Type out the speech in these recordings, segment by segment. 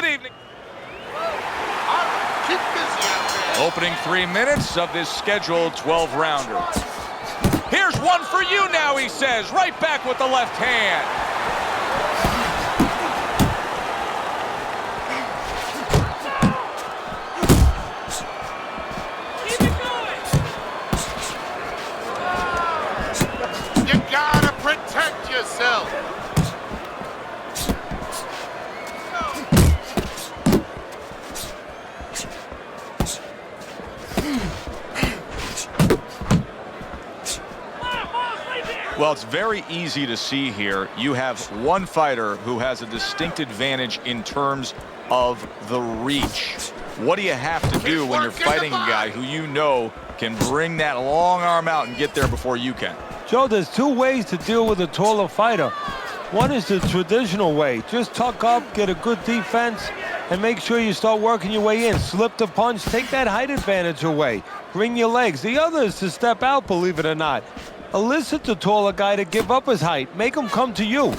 Good evening. All right, keep busy out there. Opening 3 minutes of this scheduled 12-rounder. Here's one for you now, he says. Right back with the left hand. Keep it going. You gotta protect yourself. Well, it's very easy to see here. You have one fighter who has a distinct advantage in terms of the reach. What do you have to do when you're fighting a guy who you know can bring that long arm out and get there before you can? Joe, there's two ways to deal with a taller fighter. One is the traditional way. Just tuck up, get a good defense, and make sure you start working your way in. Slip the punch, take that height advantage away. Bring your legs. The other is to step out, believe it or not. Elicit the taller guy to give up his height. Make him come to you.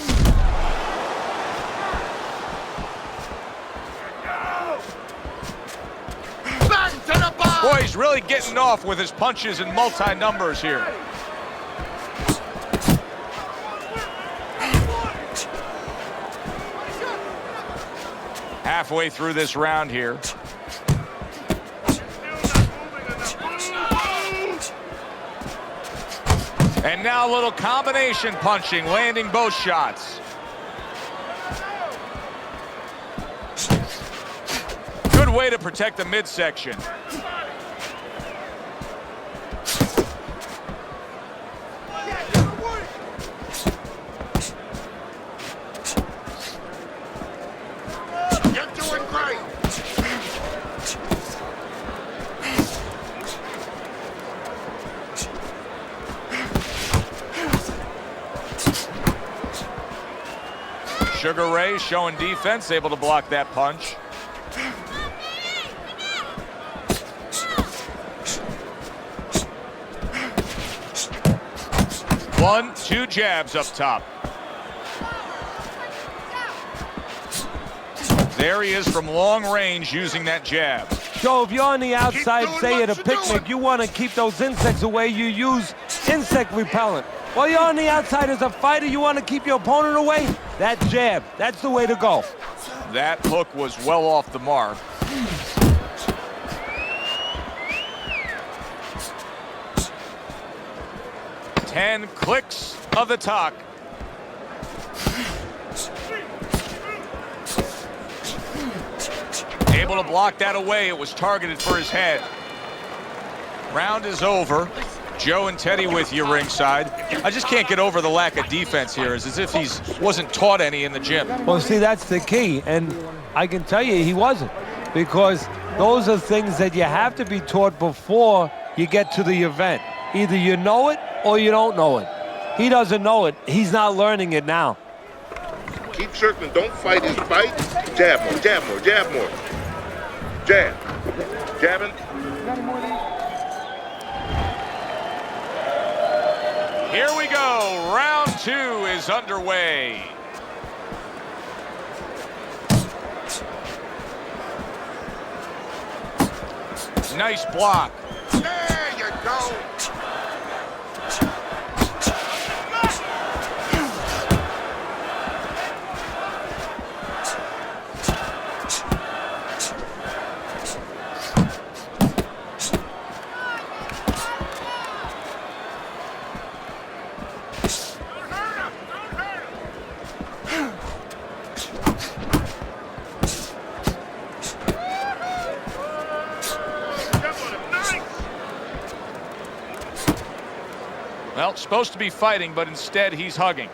Back to the box. Boy, he's really getting off with his punches and multi-numbers here. Halfway through this round here. And now a little combination punching, landing both shots. Good way to protect the midsection. You're doing great. Sugar Ray showing defense, able to block that punch. One, two jabs up top. There he is from long range using that jab. Joe, if you're on the outside, say at a picnic, you want to keep those insects away, you use insect repellent. While you're on the outside as a fighter, you want to keep your opponent away, that jab, that's the way to go. That hook was well off the mark. Ten clicks of the talk. Able to block that away. It was targeted for his head. Round is over. Joe and Teddy with you ringside. I just can't get over the lack of defense here. It's as if he wasn't taught any in the gym. Well, see, that's the key, and I can tell you he wasn't, because those are things that you have to be taught before you get to the event. Either you know it or you don't know it. He doesn't know it. He's not learning it now. Keep circling. Don't fight his fight. Jab more, jab more, jab more. Jab. Jabbing. Here we go. Round two is underway. Nice block. There you go. Well, supposed to be fighting, but instead he's hugging.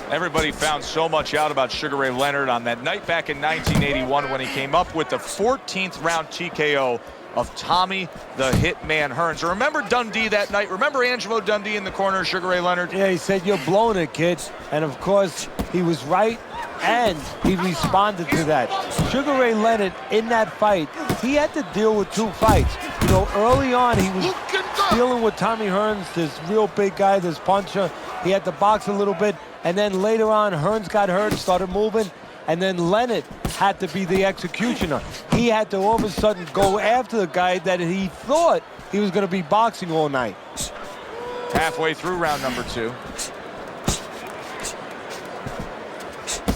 Everybody found so much out about Sugar Ray Leonard on that night back in 1981 when he came up with the 14th round TKO of Tommy the Hitman Hearns. Remember Dundee that night? Remember Angelo Dundee in the corner of Sugar Ray Leonard? Yeah, he said, "You're blowing it, kid." And of course, he was right, and he responded to that. Sugar Ray Leonard, in that fight, he had to deal with two fights. You know, early on, he was dealing with Tommy Hearns, this real big guy, this puncher. He had to box a little bit, and then later on, Hearns got hurt, started moving, and then Leonard had to be the executioner. He had to all of a sudden go after the guy that he thought he was going to be boxing all night. Halfway through round number 2.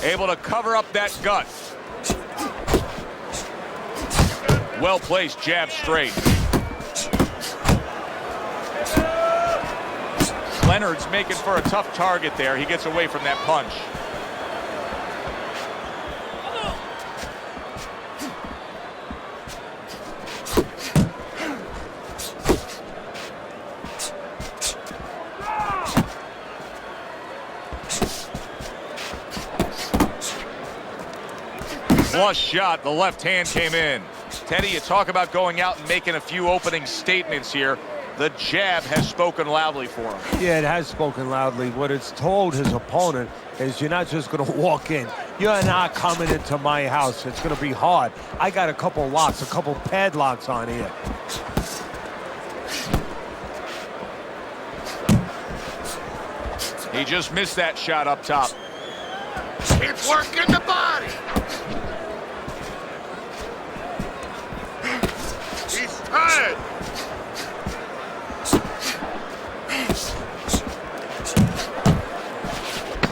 Able to cover up that gut. Well-placed jab straight. Leonard's making for a tough target there. He gets away from that punch. Flush shot, the left hand came in. Teddy, you talk about going out and making a few opening statements here. The jab has spoken loudly for him. Yeah, it has spoken loudly. What it's told his opponent is you're not just going to walk in. You're not coming into my house. It's going to be hard. I got a couple locks, a couple padlocks on here. He just missed that shot up top. It's working the body. He's tired.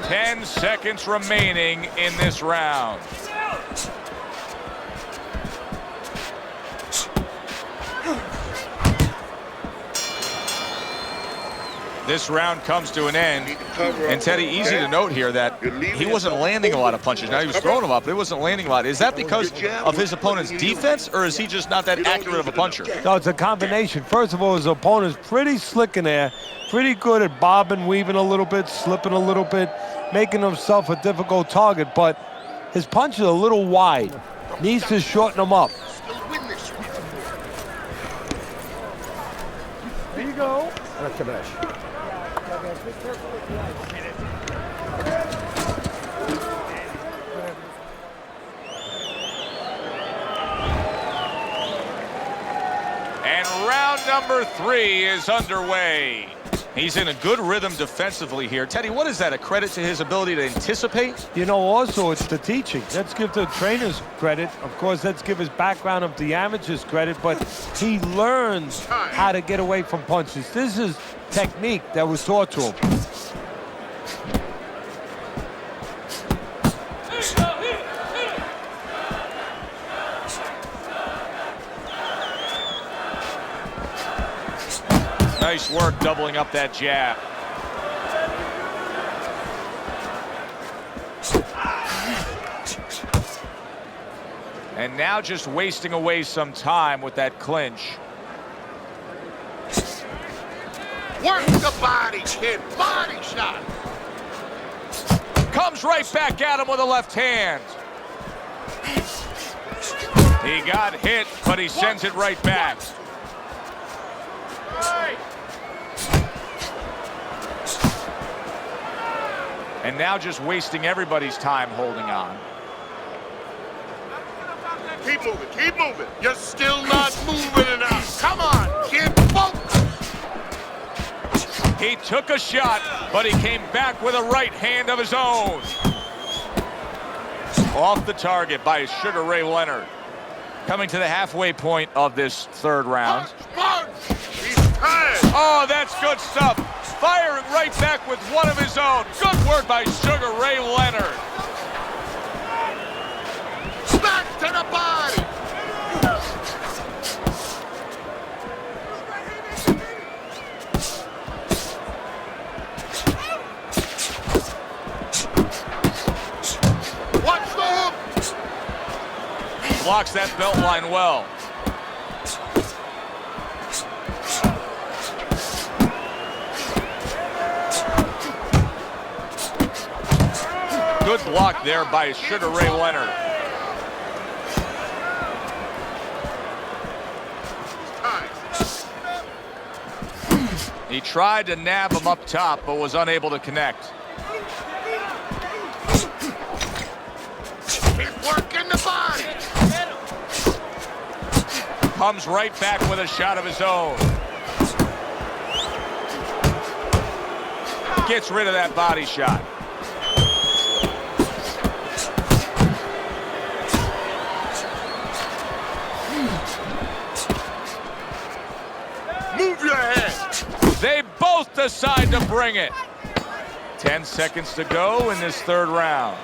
Ten seconds remaining in this round. This round comes to an end. And Teddy, easy to note here that he wasn't landing a lot of punches. Now he was throwing them up, but he wasn't landing a lot. Is that because of his opponent's defense, or is he just not that accurate of a puncher? No, it's a combination. First of all, his opponent's pretty slick in there, pretty good at bobbing, weaving a little bit, slipping a little bit, making himself a difficult target, but his punch is a little wide. Needs to shorten them up. There you go. And round number 3 is underway. He's in a good rhythm defensively here. Teddy, what is that, a credit to his ability to anticipate? You know, also, it's the teaching. Let's give the trainers credit. Of course, let's give his background of the amateurs credit, but he learns how to get away from punches. This is technique that was taught to him. Nice work doubling up that jab. And now just wasting away some time with that clinch. Work the body, kid. Body shot. Comes right back at him with a left hand. He got hit, but he sends it right back. And now just wasting everybody's time holding on. Keep moving, keep moving. You're still not moving enough. Come on, kid, focus. He took a shot, but he came back with a right hand of his own. Off the target by Sugar Ray Leonard. Coming to the halfway point of this third round. Punch. He's tired. Oh, that's good stuff. Firing right back with one of his own. Good work by Sugar Ray Leonard. Back to the body. Watch the hook. Blocks that belt line well. Good block there by Sugar Ray Leonard. He tried to nab him up top, but was unable to connect. He's working the body. Comes right back with a shot of his own. gets rid of that body shot. Move your head. They both decide to bring it. 10 seconds to go in this third round.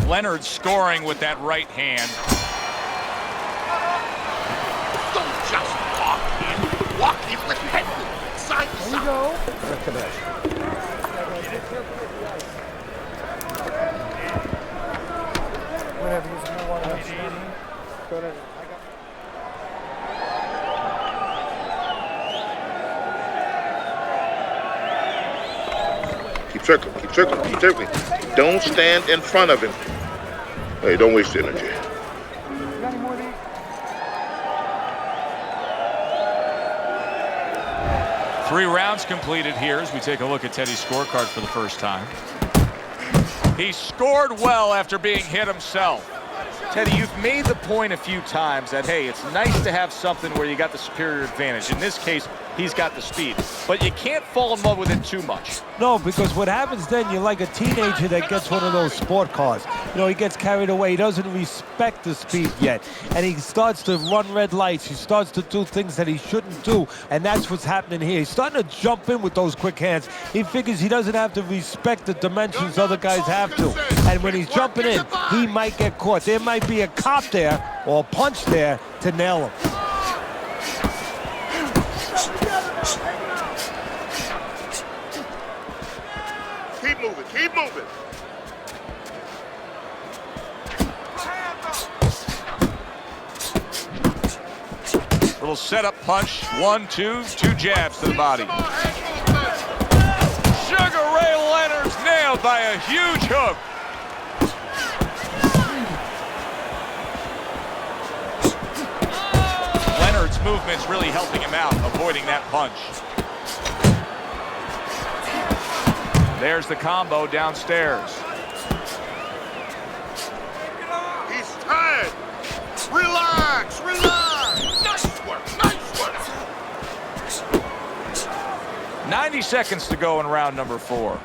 Leonard scoring with that right hand. Don't just walk in. Walk in with head side to side. Keep circling, keep circling, keep circling. Don't stand in front of him. Hey, don't waste energy. 3 rounds completed here as we take a look at Teddy's scorecard for the first time. He scored well after being hit himself. Teddy, you've made the point a few times that, hey, it's nice to have something where you got the superior advantage. In this case, he's got the speed. But you can't fall in love with it too much. No, because what happens then, you're like a teenager that gets one of those sport cars. You know, he gets carried away. He doesn't respect the speed yet. And he starts to run red lights. He starts to do things that he shouldn't do. And that's what's happening here. He's starting to jump in with those quick hands. He figures he doesn't have to respect the dimensions other guys have to. And when he's jumping in, he might get caught. There might be a cop there or a punch there to nail him. Keep moving, keep moving. Little setup punch. 1, 2, 2 jabs to the body. Sugar Ray Leonard's nailed by a huge hook. Leonard's movement's really helping him out, avoiding that punch. There's the combo downstairs. He's tired. Relax, relax. Nice work, nice work. 90 seconds to go in round number 4.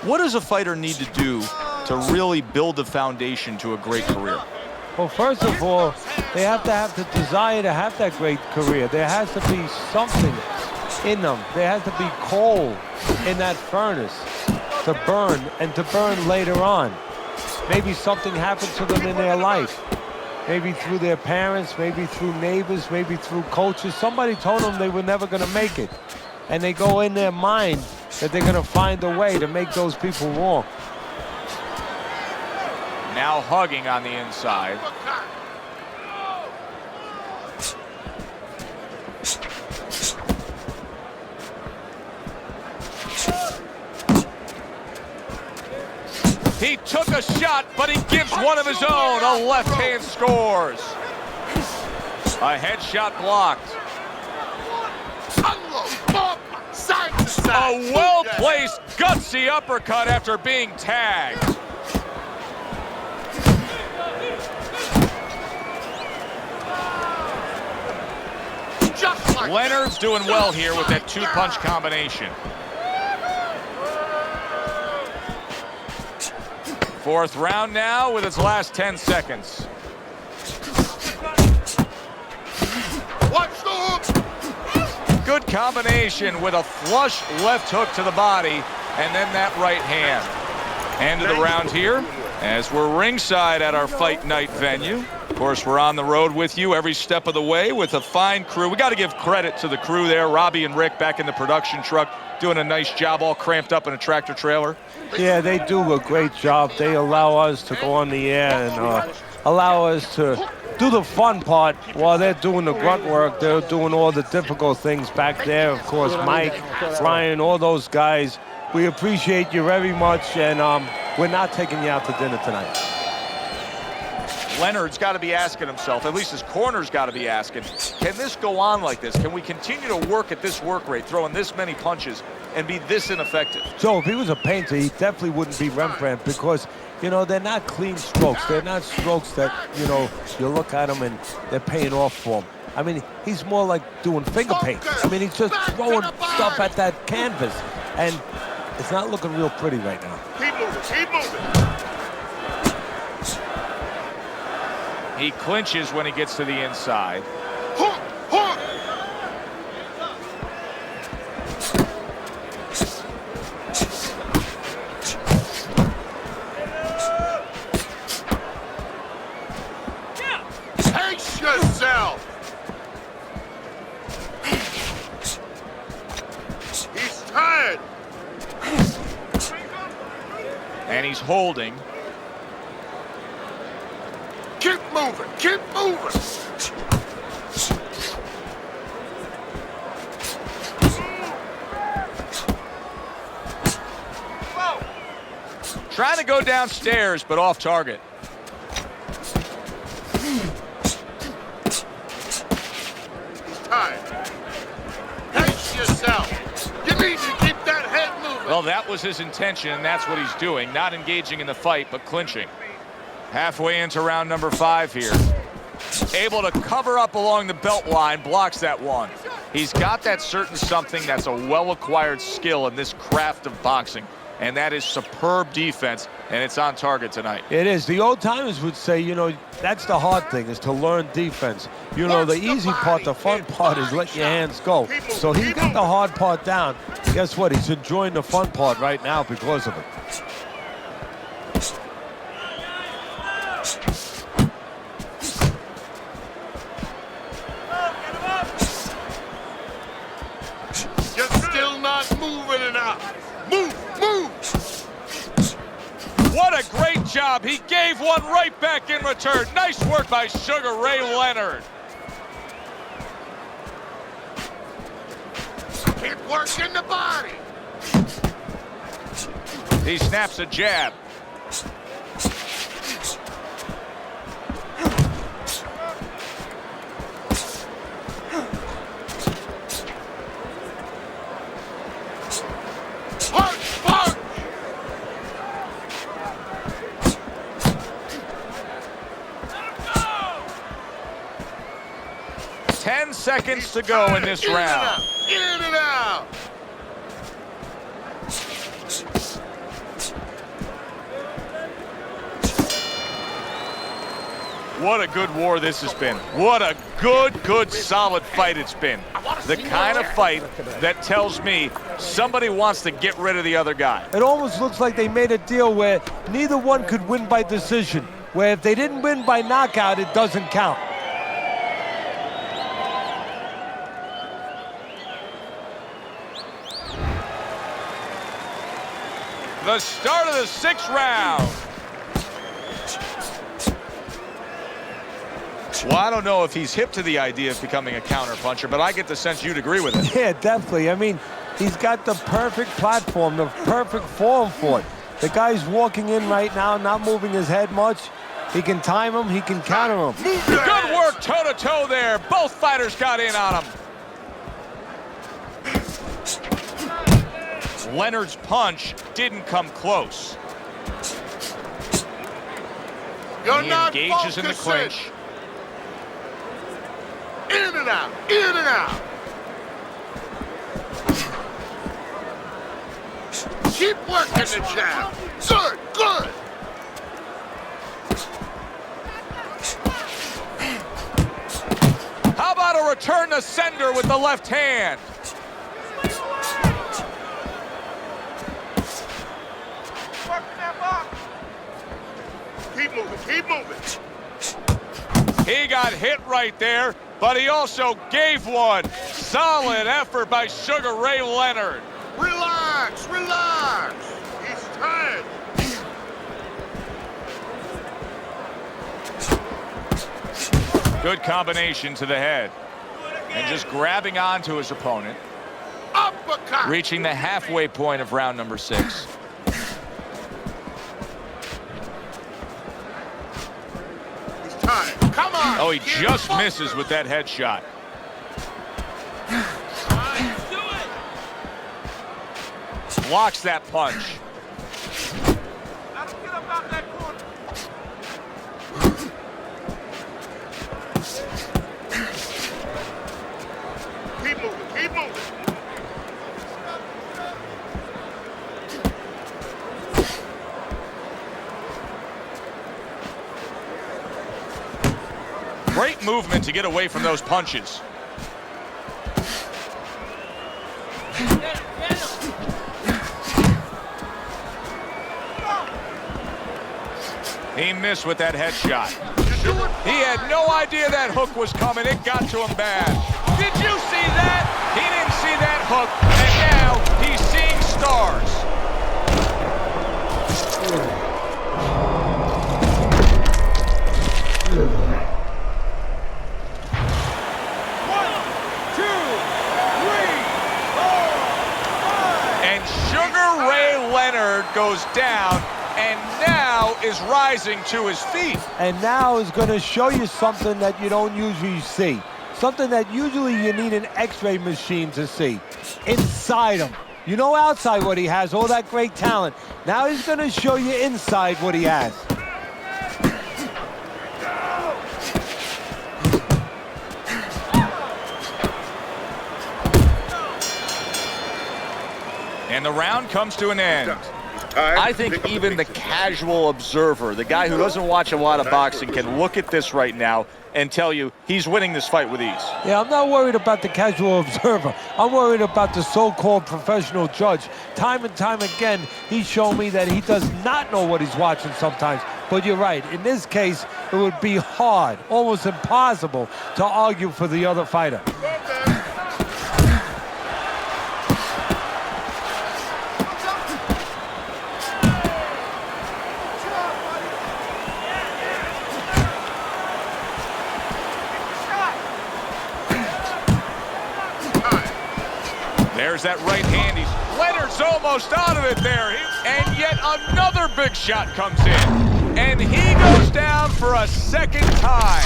What does a fighter need to do to really build a foundation to a great career? Well, first of all, they have to have the desire to have that great career. There has to be something in them. There has to be coal in that furnace to burn, and to burn later on. Maybe something happened to them in their life. Maybe through their parents, maybe through neighbors, maybe through coaches. Somebody told them they were never going to make it. And they go in their mind that they're going to find a way to make those people wrong. Now hugging on the inside. He took a shot, but he gives one of his own. A left hand scores. A headshot blocked. A well-placed, gutsy uppercut after being tagged. Leonard's doing well here with that 2-punch combination. 4th round now with its last 10 seconds. Watch the hook. Good combination with a flush left hook to the body and then that right hand. End of the round here as we're ringside at our fight night venue. Of course, we're on the road with you every step of the way with a fine crew. We got to give credit to the crew there. Robbie and Rick back in the production truck doing a nice job, all cramped up in a tractor trailer. Yeah, they do a great job. They allow us to go on the air and allow us to do the fun part while they're doing the grunt work. They're doing all the difficult things back there. Of course, Mike, Ryan, all those guys. We appreciate you very much, and we're not taking you out to dinner tonight. Leonard's got to be asking himself, at least his corner's got to be asking, can this go on like this? Can we continue to work at this work rate, throwing this many punches, and be this ineffective? So if he was a painter, he definitely wouldn't be Rembrandt because, you know, they're not clean strokes. They're not strokes that, you know, you look at them and they're paying off for him. I mean, he's more like doing finger paint. I mean, he's just throwing stuff at that canvas, and it's not looking real pretty right now. Keep moving, keep moving. He clinches when he gets to the inside. Hook, hook. Pace yourself. He's tired. And he's holding. Keep moving, keep moving. Trying to go downstairs, but off target. He's tired. Pace yourself. You need to keep that head moving. Well, that was his intention, and that's what he's doing. Not engaging in the fight, but clinching. Halfway into round number 5 here. Able to cover up along the belt line, blocks that one. He's got that certain something that's a well-acquired skill in this craft of boxing, and that is superb defense, and it's on target tonight. It is. The old timers would say, you know, that's the hard thing, is to learn defense. You know, the easy part, the fun part is let your hands go. So he got the hard part down. Guess what? He's enjoying the fun part right now because of it. You're still not moving enough. Move, move. What a great job. He gave one right back in return. Nice work by Sugar Ray Leonard. Keep working the body. He snaps a jab. Punch, punch. 10 seconds to go in this round. In and out. What a good war this has been. What a good, solid fight it's been. The kind of fight that tells me somebody wants to get rid of the other guy. It almost looks like they made a deal where neither one could win by decision, where if they didn't win by knockout, it doesn't count. The start of the 6th round. Well, I don't know if he's hip to the idea of becoming a counterpuncher, but I get the sense you'd agree with it. Yeah, definitely. I mean, he's got the perfect platform, the perfect form for it. The guy's walking in right now, not moving his head much. He can time him, he can counter him. Good work toe-to-toe there. Both fighters got in on him. Leonard's punch didn't come close. You're He not engages in the focusing. clinch. In and out, in and out. Keep working the jab. Good, good. How about a return to sender with the left hand? Keep moving, keep moving. He got hit right there, but he also gave one. Solid effort by Sugar Ray Leonard. Relax, relax. He's tired. Good combination to the head. And just grabbing onto his opponent. Uppercut. Reaching the halfway point of round number 6. He's Oh, he just misses with that headshot. Blocks that punch. Keep moving, keep moving. Great movement to get away from those punches. He missed with that headshot. He had no idea that hook was coming. It got to him bad. Did you see that? He didn't see that hook, and now he's seeing stars. And Sugar Ray Leonard goes down and now is rising to his feet. And now is going to show you something that you don't usually see. Something that usually you need an x-ray machine to see. Inside him. You know outside what he has, all that great talent. Now he's going to show you inside what he has. And the round comes to an end. I think even the casual observer, the guy who doesn't watch a lot of boxing, can look at this right now and tell you he's winning this fight with ease. Yeah, I'm not worried about the casual observer. I'm worried about the so-called professional judge. Time and time again, he's shown me that he does not know what he's watching sometimes. But you're right. In this case, it would be hard, almost impossible, to argue for the other fighter. There's that right hand. Leonard's almost out of it there. And yet another big shot comes in. And he goes down for a second time.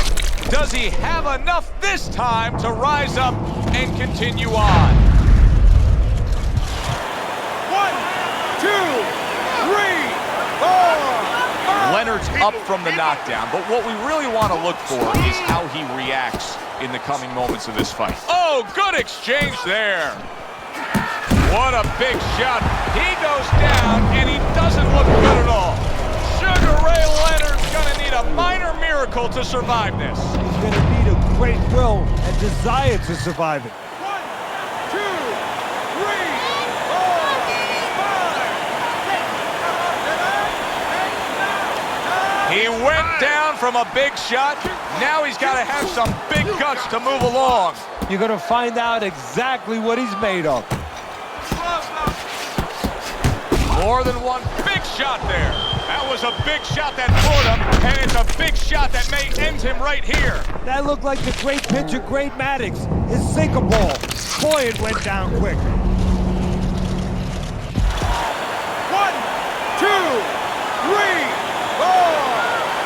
Does he have enough this time to rise up and continue on? 1, 2, 3, 4. Leonard's up from the knockdown, but what we really want to look for is how he reacts in the coming moments of this fight. Oh, good exchange there. What a big shot. He goes down, and he doesn't look good at all. Sugar Ray Leonard's going to need a minor miracle to survive this. He's going to need a great will and desire to survive it. 1, 2, 3, 4, 5, 6, 7, 8, 9. He went down from a big shot. Now he's got to have some big guts to move along. You're going to find out exactly what he's made of. More than one big shot there. That was a big shot that caught him, and it's a big shot that may end him right here. That looked like the great pitcher, Great Maddox. His sinker ball. Boy, it went down quick. 1, 2, 3, 4,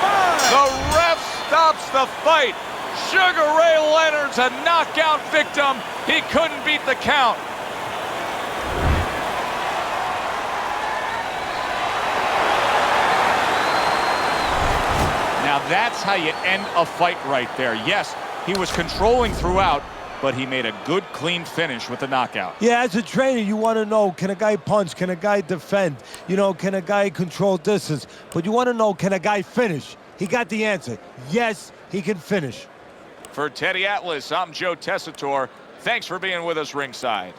5. The ref stops the fight. Sugar Ray Leonard's a knockout victim. He couldn't beat the count. Now that's how you end a fight right there. Yes, he was controlling throughout, but he made a good, clean finish with the knockout. Yeah, as a trainer, you want to know, can a guy punch? Can a guy defend? You know, can a guy control distance? But you want to know, can a guy finish? He got the answer. Yes, he can finish. For Teddy Atlas, I'm Joe Tessitore. Thanks for being with us ringside.